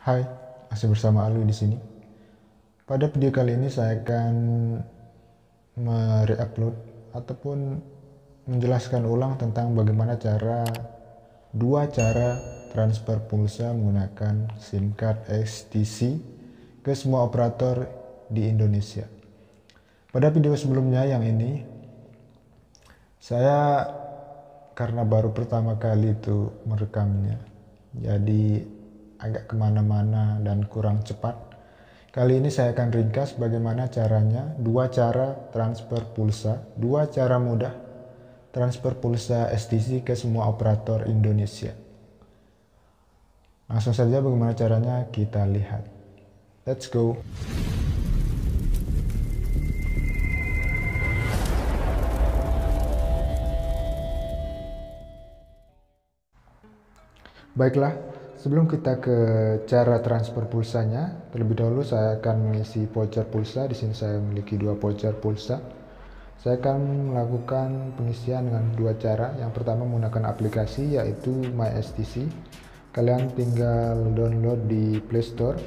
Hai, masih bersama Alwi di sini. Pada video kali ini saya akan mereupload ataupun menjelaskan ulang tentang bagaimana dua cara transfer pulsa menggunakan SIM card STC ke semua operator di Indonesia. Pada video sebelumnya yang ini, saya karena baru pertama kali itu merekamnya, jadi agak kemana-mana dan kurang cepat. Kali ini saya akan ringkas bagaimana caranya, dua cara transfer pulsa, dua cara mudah transfer pulsa STC ke semua operator Indonesia. Langsung saja bagaimana caranya kita lihat. Let's go. Baiklah, sebelum kita ke cara transfer pulsanya, terlebih dahulu saya akan mengisi voucher pulsa. Di sini saya memiliki dua voucher pulsa. Saya akan melakukan pengisian dengan dua cara. Yang pertama menggunakan aplikasi yaitu MySTC. Kalian tinggal download di Play Store.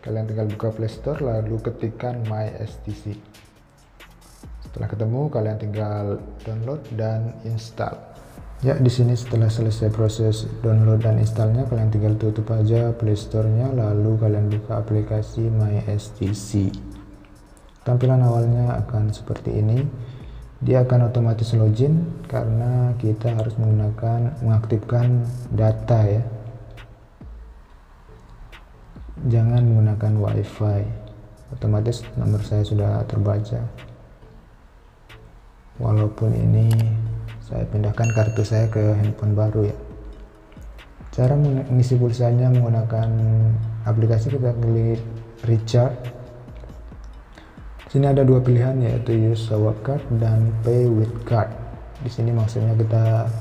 Kalian tinggal buka Play Store lalu ketikkan MySTC. Setelah ketemu, kalian tinggal download dan install. Ya, di sini setelah selesai proses download dan installnya, kalian tinggal tutup aja Play Store-nya, lalu kalian buka aplikasi MySTC. Tampilan awalnya akan seperti ini. Dia akan otomatis login karena kita harus mengaktifkan data ya. Jangan menggunakan WiFi. Otomatis nomor saya sudah terbaca. Walaupun ini saya pindahkan kartu saya ke handphone baru ya. Cara mengisi pulsanya menggunakan aplikasi, kita klik recharge. Sini ada dua pilihan yaitu use our card dan pay with card. Di sini maksudnya kita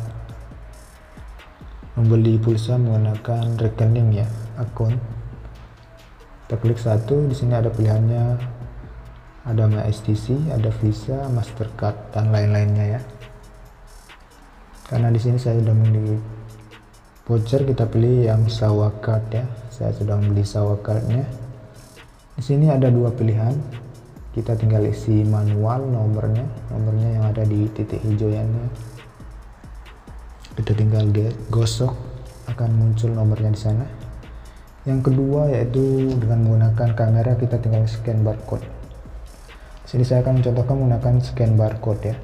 membeli pulsa menggunakan rekening ya, akun. Kita klik satu, di sini ada pilihannya, ada MySTC, ada Visa, Mastercard dan lain-lainnya ya. Karena di sini saya sudah membeli voucher, kita pilih yang Sawa Card ya. Saya sudah membeli Sawa Cardnya. Di sini ada dua pilihan. Kita tinggal isi manual nomornya yang ada di titik hijau ya. Kita tinggal gosok, akan muncul nomornya di sana. Yang kedua yaitu dengan menggunakan kamera, kita tinggal scan barcode. Di sini saya akan mencontohkan menggunakan scan barcode ya.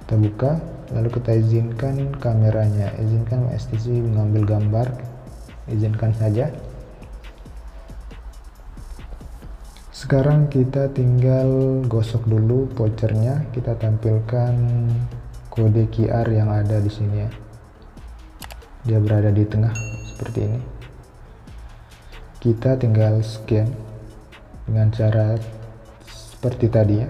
Kita buka, lalu kita izinkan kameranya, izinkan MySTC mengambil gambar, izinkan saja. Sekarang kita tinggal gosok dulu vouchernya, kita tampilkan kode QR yang ada di sini ya. Dia berada di tengah seperti ini. Kita tinggal scan dengan cara seperti tadi ya.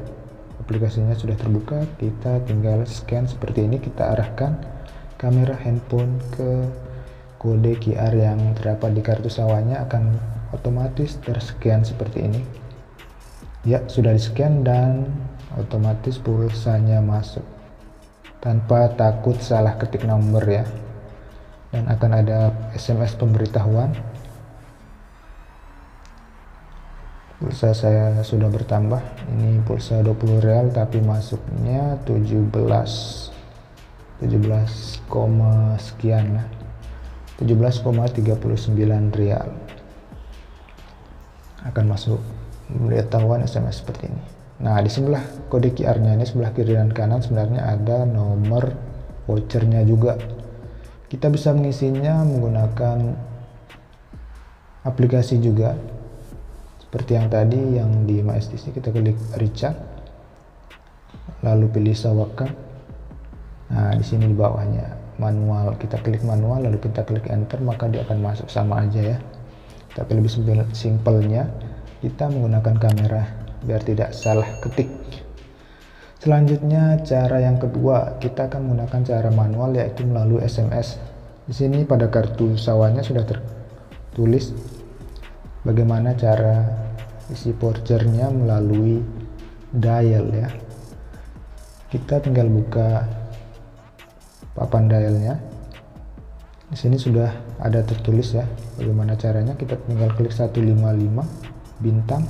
Aplikasinya sudah terbuka, kita tinggal scan seperti ini. Kita arahkan kamera handphone ke kode QR yang terdapat di kartu sawahnya, akan otomatis terscan seperti ini ya. Sudah di scan dan otomatis pulsanya masuk tanpa takut salah ketik nomor ya. Dan akan ada SMS pemberitahuan pulsa saya sudah bertambah. Ini pulsa 20 real tapi masuknya 17, sekian ya, 17,39 real akan masuk pemberitahuan SMS seperti ini. Nah, di sebelah kode QR nya ini, sebelah kiri dan kanan sebenarnya ada nomor vouchernya juga. Kita bisa mengisinya menggunakan aplikasi juga seperti yang tadi yang di MySTC. Kita klik recharge, lalu pilih Sawaka. Nah, di sini di bawahnya manual, kita klik manual lalu kita klik enter, maka dia akan masuk sama aja ya. Tapi lebih simpelnya kita menggunakan kamera biar tidak salah ketik. Selanjutnya cara yang kedua, kita akan menggunakan cara manual yaitu melalui SMS. Di sini pada kartu sawahnya sudah tertulis bagaimana cara isi vouchernya melalui dial ya. Kita tinggal buka papan dialnya, Di sini sudah ada tertulis ya. Bagaimana caranya? Kita tinggal klik 155 bintang,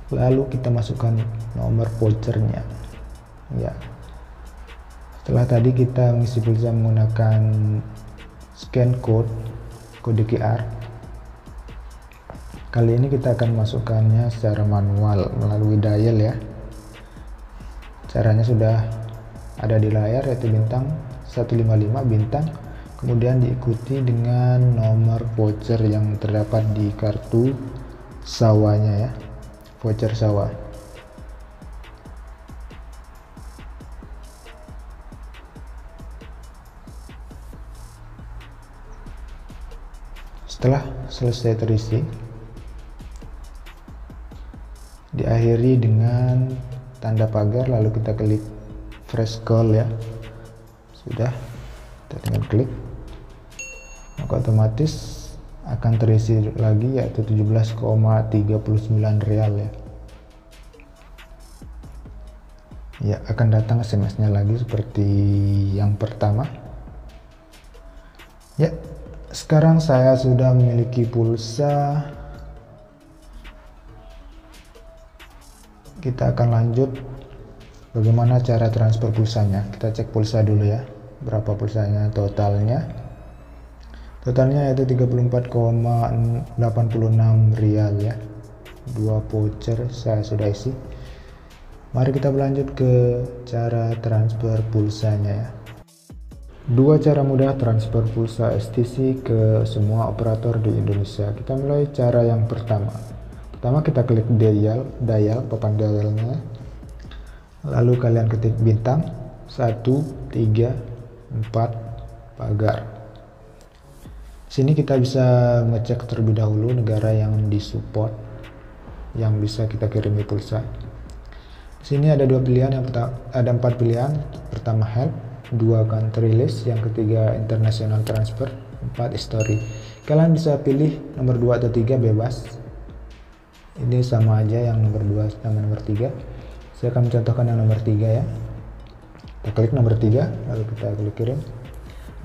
lalu kita masukkan nomor vouchernya. Ya. Setelah tadi kita mengisi pulsa menggunakan scan kode QR. Kali ini kita akan masukkannya secara manual melalui dial ya. Caranya sudah ada di layar, yaitu bintang 155 bintang, kemudian diikuti dengan nomor voucher yang terdapat di kartu sawahnya ya, voucher sawah. Setelah selesai terisi, diakhiri dengan tanda pagar, lalu kita klik fresh call ya. Sudah, kita tinggal klik, maka otomatis akan terisi lagi, yaitu 17,39 real ya. Ya, akan datang SMS-nya lagi seperti yang pertama. Ya, sekarang saya sudah memiliki pulsa. Kita akan lanjut bagaimana cara transfer pulsanya. Kita cek pulsa dulu ya, berapa pulsanya totalnya. Totalnya yaitu 34,86 real ya. 2 voucher saya sudah isi. Mari kita berlanjut ke cara transfer pulsanya ya. Dua cara mudah transfer pulsa STC ke semua operator di Indonesia. Kita mulai cara yang pertama. Pertama kita klik dial papan dialnya. Lalu kalian ketik bintang 134 pagar. Sini kita bisa ngecek terlebih dahulu negara yang disupport, yang bisa kita kirimi pulsa. Sini ada dua pilihan, yang pertama ada 4 pilihan. Pertama help, 2 country list, yang ketiga international transfer, 4 history. Kalian bisa pilih nomor 2 atau 3 bebas. Ini sama aja yang nomor 2 sama nomor 3. Saya akan mencontohkan yang nomor 3 ya. Kita klik nomor 3, lalu kita klik kirim.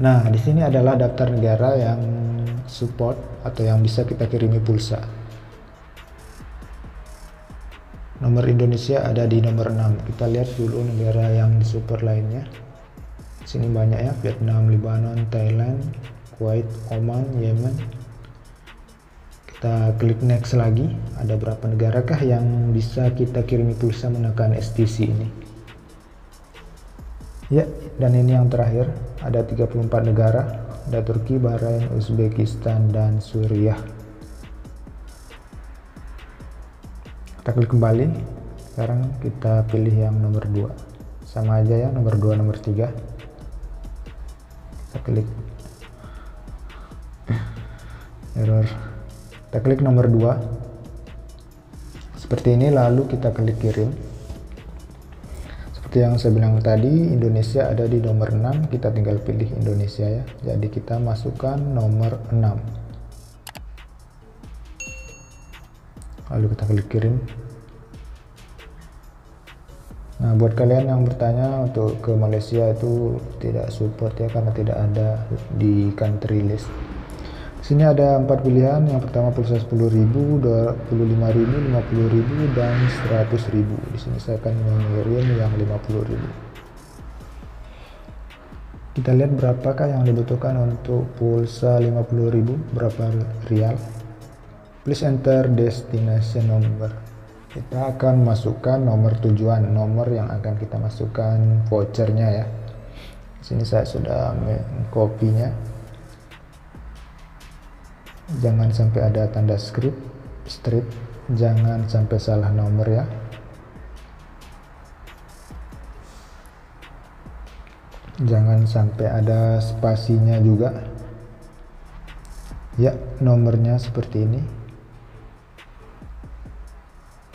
Nah, di sini adalah daftar negara yang support atau yang bisa kita kirimi pulsa. Nomor Indonesia ada di nomor 6. Kita lihat dulu negara yang disupport lainnya. Di sini banyak ya, Vietnam, Lebanon, Thailand, Kuwait, Oman, Yemen. Kita klik next lagi. Ada berapa negara kah yang bisa kita kirimi pulsa menggunakan STC ini? Ya, dan ini yang terakhir, ada 34 negara, ada Turki, Bahrain, Uzbekistan, dan Suriah. Kita klik kembali. Sekarang kita pilih yang nomor 2. Sama aja ya, nomor 2, nomor 3. Kita klik error. Kita klik nomor 2. Seperti ini, lalu kita klik kirim. Seperti yang saya bilang tadi, Indonesia ada di nomor 6, kita tinggal pilih Indonesia ya. Jadi kita masukkan nomor 6. Lalu kita klik kirim. Nah, buat kalian yang bertanya, untuk ke Malaysia itu tidak support ya, karena tidak ada di country list. Sini ada 4 pilihan. Yang pertama pulsa 10.000, 25.000, 50.000, dan 100.000. Di sini saya akan mengirim yang 50.000. Kita lihat berapakah yang dibutuhkan untuk pulsa 50.000, berapa real. Please enter destination number. Kita akan masukkan nomor tujuan, nomor yang akan kita masukkan vouchernya ya. Di sini saya sudah mengkopinya. Jangan sampai ada tanda strip, jangan sampai salah nomor ya. Jangan sampai ada spasinya juga. Ya, nomornya seperti ini.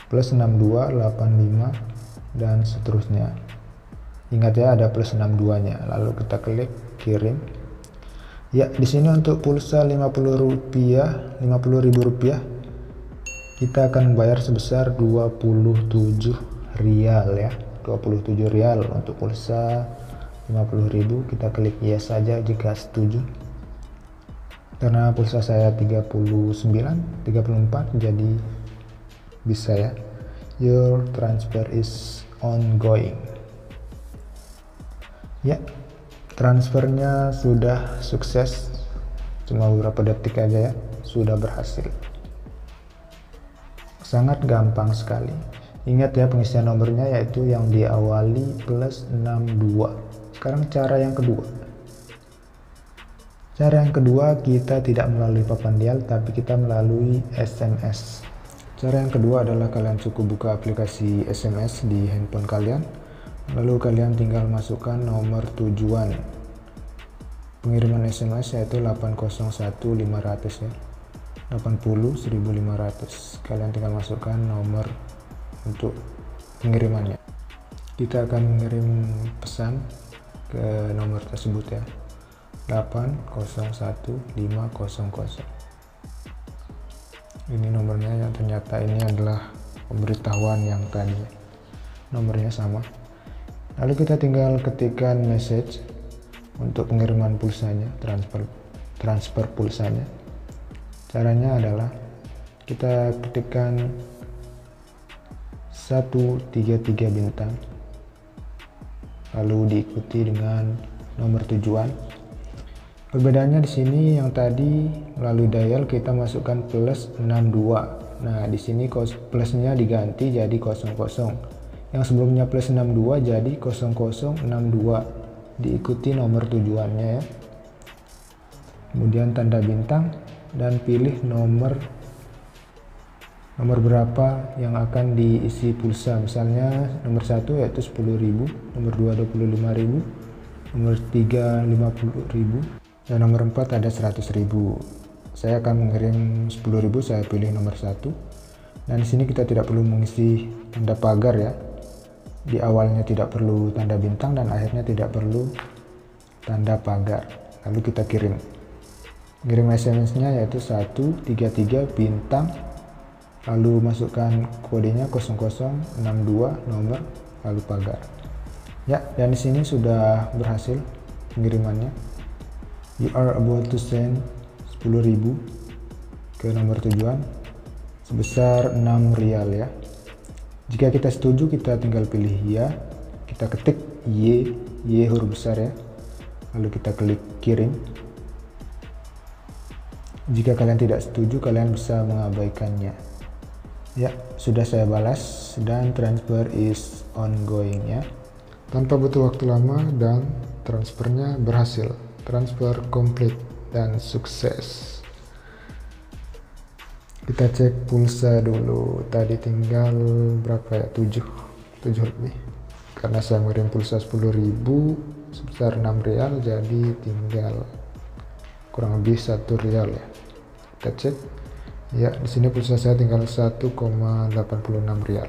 Plus 6285 dan seterusnya. Ingat ya, ada plus 62-nya. Lalu kita klik kirim. Ya, di sini untuk pulsa 50.000 rupiah, kita akan bayar sebesar 27 rial ya. 27 rial untuk pulsa 50.000. Kita klik yes saja jika setuju. Karena pulsa saya 34 jadi bisa ya. Your transfer is ongoing. Ya, transfernya sudah sukses. Cuma beberapa detik aja ya, sudah berhasil. Sangat gampang sekali. Ingat ya, pengisian nomornya yaitu yang diawali +62. Sekarang cara yang kedua. Cara yang kedua, kita tidak melalui papan dial, tapi kita melalui SMS. Cara yang kedua adalah kalian cukup buka aplikasi SMS di handphone kalian. Lalu kalian tinggal masukkan nomor tujuan pengiriman SMS yaitu 801.500 ya. 80.1.500. Kalian tinggal masukkan nomor untuk pengirimannya. Kita akan mengirim pesan ke nomor tersebut ya, 801500. Ini nomornya, yang ternyata ini adalah pemberitahuan yang tadi, nomornya sama. Lalu kita tinggal ketikkan message untuk pengiriman pulsanya, transfer pulsanya. Caranya adalah kita ketikkan 133 bintang, lalu diikuti dengan nomor tujuan. Perbedaannya di sini, yang tadi melalui dial kita masukkan +62. Nah, di sini plusnya diganti jadi 00. Yang sebelumnya +62 jadi 0062. Diikuti nomor tujuannya ya. Kemudian tanda bintang dan pilih nomor berapa yang akan diisi pulsa. Misalnya nomor 1 yaitu 10.000, nomor 2 25.000, nomor 3 50.000, dan nomor 4 ada 100.000. Saya akan mengirim 10.000, saya pilih nomor 1. Dan di sini kita tidak perlu mengisi tanda pagar ya. Di awalnya tidak perlu tanda bintang dan akhirnya tidak perlu tanda pagar. Lalu kita kirim. Kirim SMS-nya yaitu 133 bintang, lalu masukkan kodenya 0062 nomor, lalu pagar. Ya, dan di sini sudah berhasil pengirimannya. You are about to send 10.000 ke nomor tujuan sebesar 6 rial ya. Jika kita setuju, kita tinggal pilih ya. Kita ketik Y huruf besar ya. Lalu kita klik kirim. Jika kalian tidak setuju, kalian bisa mengabaikannya. Ya, sudah saya balas dan transfer is ongoing ya. Tanpa butuh waktu lama dan transfernya berhasil. Transfer komplit dan sukses. Kita cek pulsa dulu. Tadi tinggal berapa ya? 7 lebih. Karena saya ngirim pulsa 10.000 sebesar 6 rial, jadi tinggal kurang lebih 1 rial ya. Kita cek. Ya, di sini pulsa saya tinggal 1,86 rial.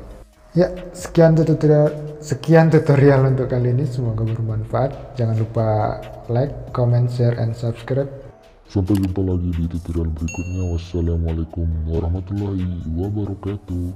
Ya, sekian tutorial untuk kali ini. Semoga bermanfaat. Jangan lupa like, comment, share, and subscribe. Sampai jumpa lagi di tutorial berikutnya. Wassalamualaikum warahmatullahi wabarakatuh.